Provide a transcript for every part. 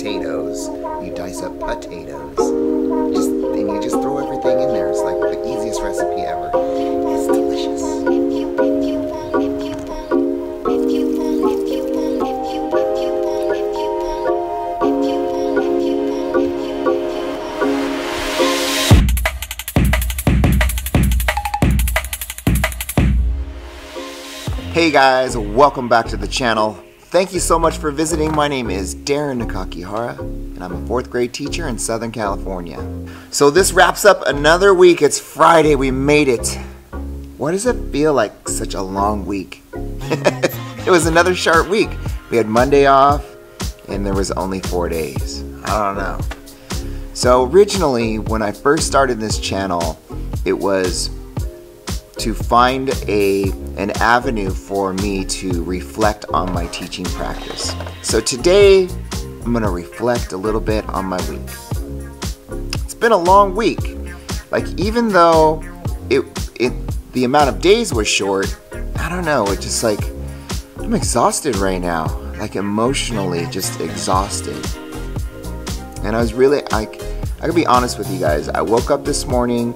potatoes. You dice up potatoes. And you just throw everything in there. It's like the easiest recipe ever. It's delicious. Hey guys, welcome back to the channel. Thank you so much for visiting. My name is Darin Nakakihara, and I'm a 4th grade teacher in Southern California. So this wraps up another week. It's Friday, we made it. Why does it feel like such a long week? It was another short week. We had Monday off, and there was only 4 days. I don't know. So originally, when I first started this channel, it was to find an avenue for me to reflect on my teaching practice. So today, I'm going to reflect a little bit on my week. It's been a long week. Like, even though the amount of days was short, I don't know, it's just like, I'm exhausted right now. Like, emotionally just exhausted. And I was really, I could be honest with you guys, I woke up this morning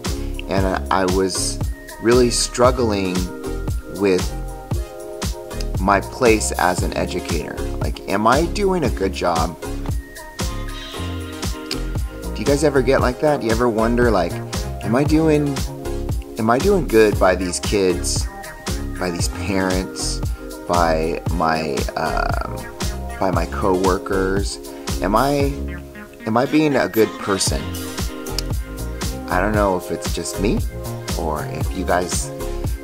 and I was really struggling with my place as an educator. Like, am I doing a good job? Do you guys ever get like that? Do you ever wonder, like, am I doing good by these kids, by these parents, by my co-workers? Am I being a good person? I don't know if it's just me, or if you guys,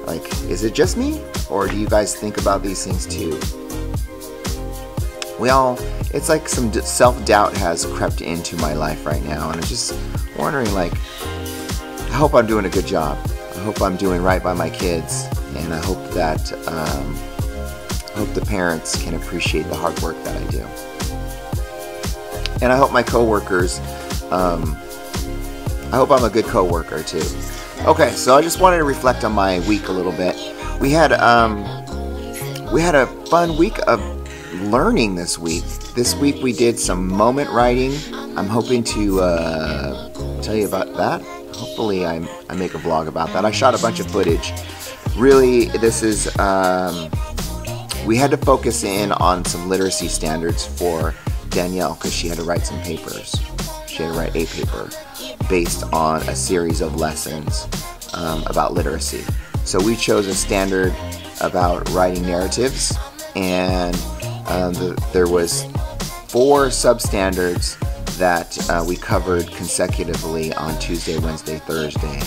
like, is it just me? Or do you guys think about these things too? It's like some self-doubt has crept into my life right now, and I'm just wondering, like, I hope I'm doing a good job. I hope I'm doing right by my kids, and I hope that, the parents can appreciate the hard work that I do. And I hope my coworkers, I hope I'm a good coworker too. Okay, so I just wanted to reflect on my week a little bit. We had a fun week of learning this week. This week we did some moment writing. I'm hoping to tell you about that. Hopefully I make a vlog about that. I shot a bunch of footage. Really, this is, we had to focus in on some literacy standards for Danielle because she had to write some papers. She had to write a paper based on a series of lessons about literacy. So we chose a standard about writing narratives, and there was 4 substandards that we covered consecutively on Tuesday, Wednesday, Thursday.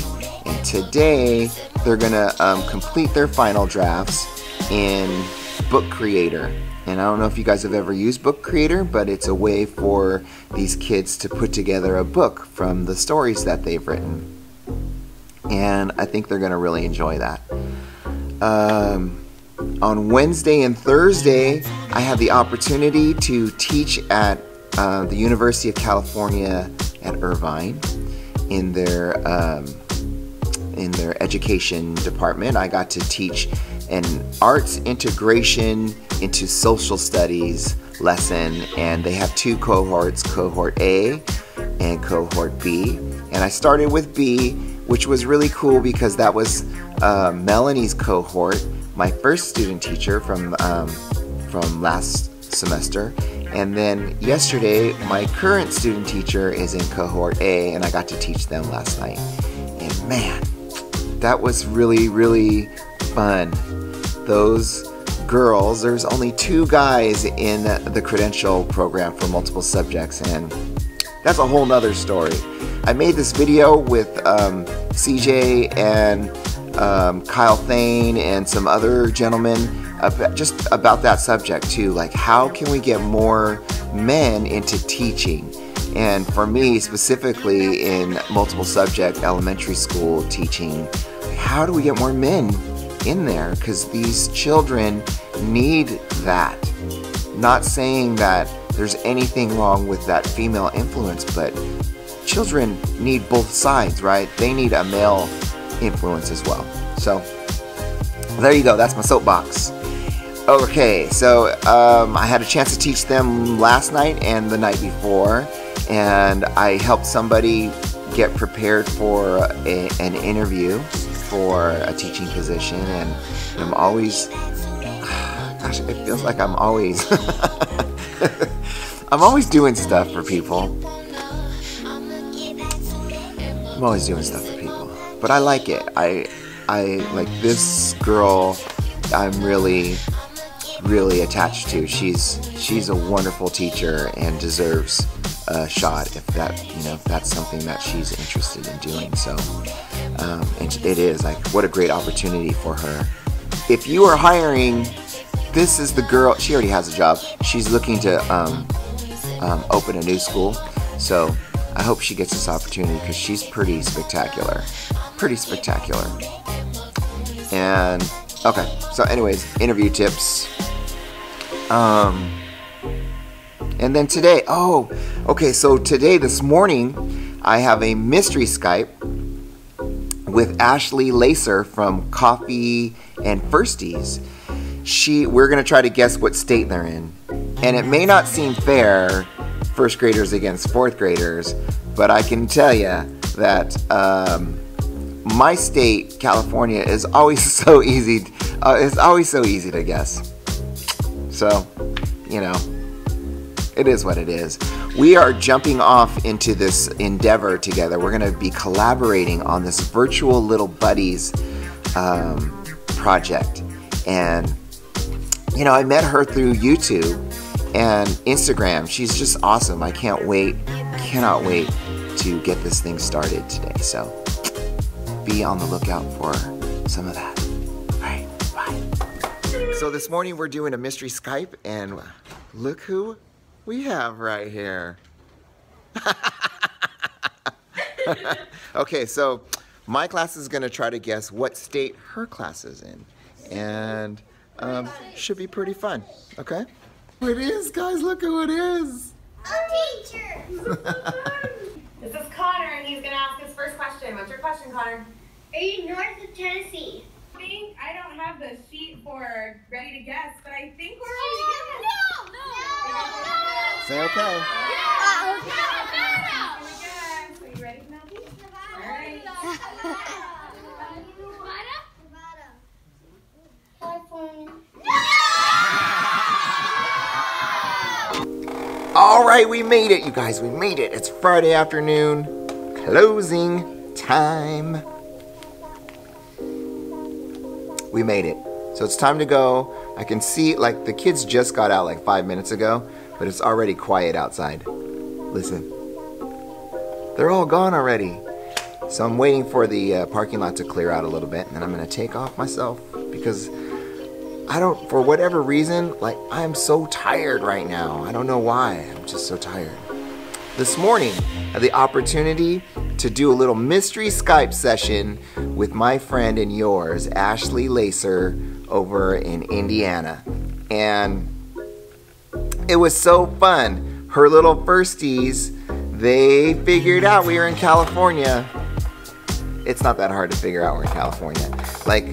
And today they're gonna complete their final drafts in Book Creator. And I don't know if you guys have ever used Book Creator, but it's a way for these kids to put together a book from the stories that they've written. And I think they're going to really enjoy that. On Wednesday and Thursday, I had the opportunity to teach at the University of California at Irvine in their education department. I got to teach an arts integration into social studies lesson, and they have 2 cohorts, cohort A and cohort B. And I started with B, which was really cool because that was Melanie's cohort, my first student teacher from last semester. And then yesterday, my current student teacher is in cohort A, and I got to teach them last night. And man, that was really, really fun. Those girls, there's only 2 guys in the credential program for multiple subjects, and that's a whole nother story. I made this video with CJ and Kyle Thane and some other gentlemen just about that subject too. Like, how can we get more men into teaching? And for me specifically in multiple subject elementary school teaching, how do we get more men in there? Because these children need that. Not saying that there's anything wrong with that female influence, but children need both sides, right? They need a male influence as well. So there you go, that's my soapbox. Okay, so I had a chance to teach them last night and the night before, and I helped somebody get prepared for an interview for a teaching position, and I'm always, gosh, it feels like I'm always, I'm always doing stuff for people. I'm always doing stuff for people, but I like it. I like this girl. I'm really attached to. She's a wonderful teacher and deserves a shot if that's something that she's interested in doing. So, and it is like, what a great opportunity for her. If you are hiring, this is the girl. She already has a job. She's looking to open a new school. So I hope she gets this opportunity because she's pretty spectacular. Pretty spectacular. And okay, so anyways, interview tips. And then today, so today, this morning, I have a mystery Skype with Ashlee Lacer from Coffee and Firsties. We're going to try to guess what state they're in. And it may not seem fair, first graders against fourth graders, but I can tell you that my state, California, is always so easy. It's always so easy to guess. So, it is what it is. We are jumping off into this endeavor together. We're going to be collaborating on this virtual little buddies project. And, I met her through YouTube and Instagram. She's just awesome. I cannot wait to get this thing started today. So be on the lookout for some of that. All right, bye. So this morning we're doing a mystery Skype, and look who we have right here. Okay, so my class is gonna try to guess what state her class is in, and should be pretty fun. Okay. It is, guys. Look who it is. A teacher. This is Connor, and he's gonna ask his first question. What's your question, Connor? Are you north of Tennessee? I don't have the sheet for ready to guess, but I think we're ready to guess. Say okay. Are you ready, Penelope? All right. All right, we made it, you guys. We made it. It's Friday afternoon, closing time. We made it. So it's time to go. I can see, like, the kids just got out like 5 minutes ago, but it's already quiet outside. Listen. They're all gone already. So I'm waiting for the parking lot to clear out a little bit, and then I'm going to take off myself because for whatever reason, like, I'm so tired right now. I don't know why. I'm just so tired. This morning, I had the opportunity to do a little mystery Skype session with my friend and yours, Ashlee Lacer, over in Indiana. And it was so fun. Her little Firsties, they figured out we were in California. It's not that hard to figure out we're in California. Like,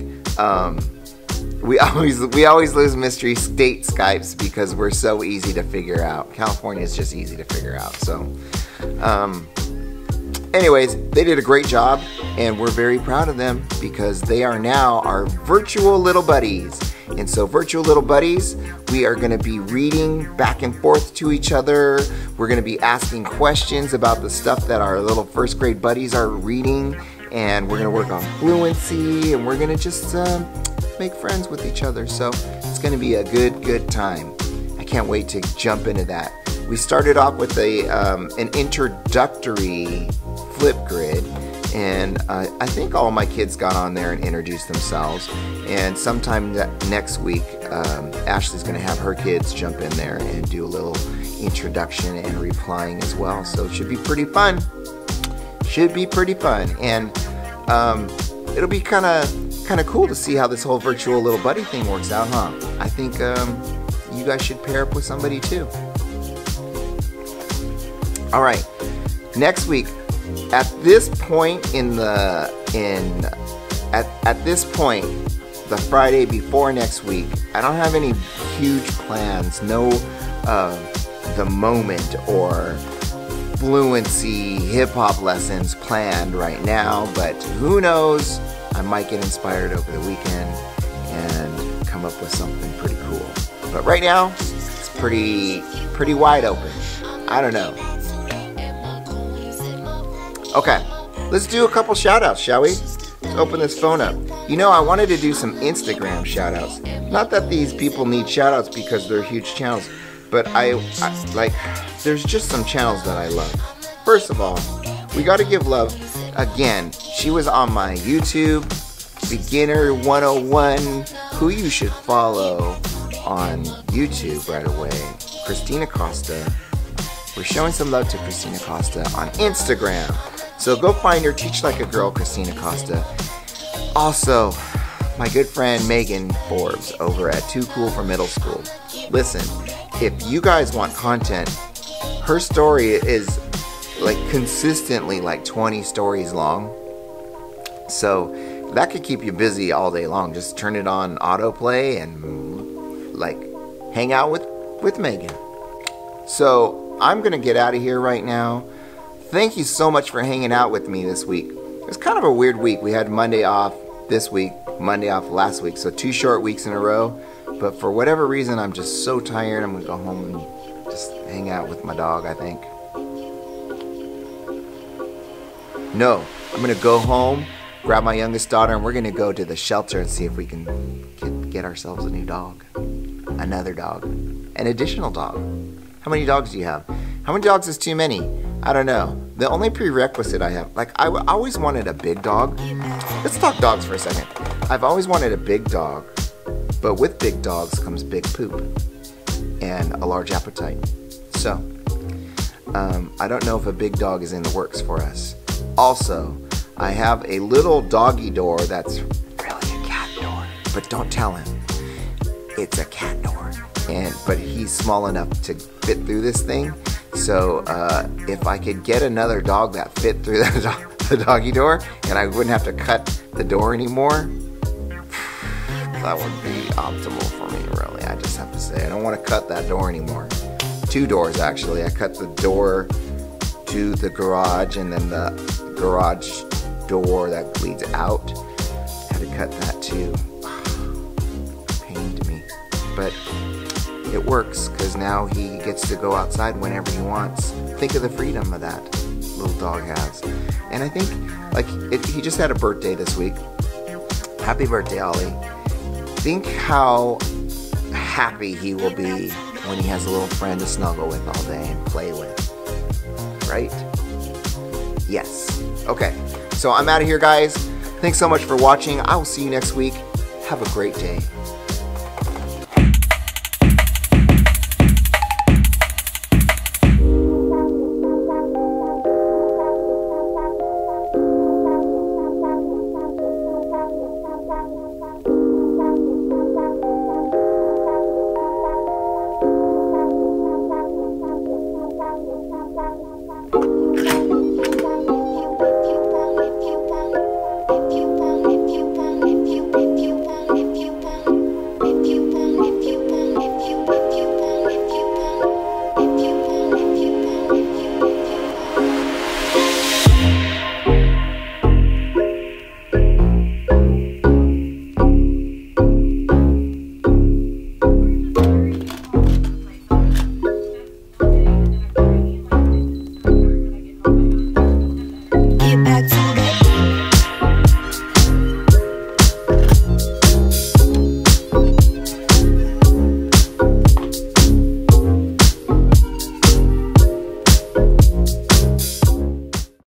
we always lose mystery state Skypes because we're so easy to figure out. California is just easy to figure out. So, anyways, they did a great job, and we're very proud of them because they are now our virtual little buddies. And so, virtual little buddies, we are going to be reading back and forth to each other. We're going to be asking questions about the stuff that our little first grade buddies are reading, and we're going to work on fluency, and we're going to just make friends with each other. So it's going to be a good time. I can't wait to jump into that. We started off with an introductory flip grid, and I think all my kids got on there and introduced themselves. And sometime next week, Ashlee's going to have her kids jump in there and do a little introduction and replying as well. So it should be pretty fun. Should be pretty fun, and it'll be kind of cool to see how this whole virtual little buddy thing works out, huh? I think you guys should pair up with somebody too. All right, next week, at this point the Friday before next week. I don't have any huge plans, no the moment or fluency hip-hop lessons planned right now, but who knows, I might get inspired over the weekend and come up with something pretty cool. But right now, it's pretty wide open. I don't know. Okay, let's do a couple shout-outs, shall we? Let's open this phone up. You know, I wanted to do some Instagram shout-outs. Not that these people need shout-outs because they're huge channels, but I like, there's just some channels that I love. First of all, we got to give love. Again, she was on my YouTube, Beginner 101, who you should follow on YouTube right away, Christina Costa. We're showing some love to Christina Costa on Instagram. So go find her, Teach Like a Girl, Christina Costa. Also, my good friend Megan Forbes over at Too Cool for Middle School. Listen, if you guys want content, her story is like consistently like 20 stories long. So that could keep you busy all day long. Just turn it on autoplay and like hang out with Megan. So I'm gonna get out of here right now. Thank you so much for hanging out with me this week. It was kind of a weird week. We had Monday off this week, Monday off last week, so 2 short weeks in a row. But for whatever reason, I'm just so tired. I'm gonna go home and just hang out with my dog, I think. No, I'm gonna go home, grab my youngest daughter, and we're gonna go to the shelter and see if we can get ourselves a new dog. Another dog. An additional dog. How many dogs do you have? How many dogs is too many? I don't know. The only prerequisite I have, like I always wanted a big dog. Let's talk dogs for a second. I've always wanted a big dog, but with big dogs comes big poop and a large appetite. So, I don't know if a big dog is in the works for us. Also, I have a little doggy door that's really a cat door, but don't tell him. It's a cat door. But he's small enough to fit through this thing. So if I could get another dog that fit through the doggy door and I wouldn't have to cut the door anymore, that would be optimal for me, really. I just have to say, I don't want to cut that door anymore. 2 doors, actually. I cut the door to the garage and then the garage door that leads out. I had to cut that too. Pain to me. But it works because now he gets to go outside whenever he wants. Think of the freedom of that little dog has. And I think, like, he just had a birthday this week. Happy birthday, Ollie. Think how happy he will be when he has a little friend to snuggle with all day and play with. Right? Yes. Okay, so I'm out of here, guys. Thanks so much for watching. I will see you next week. Have a great day.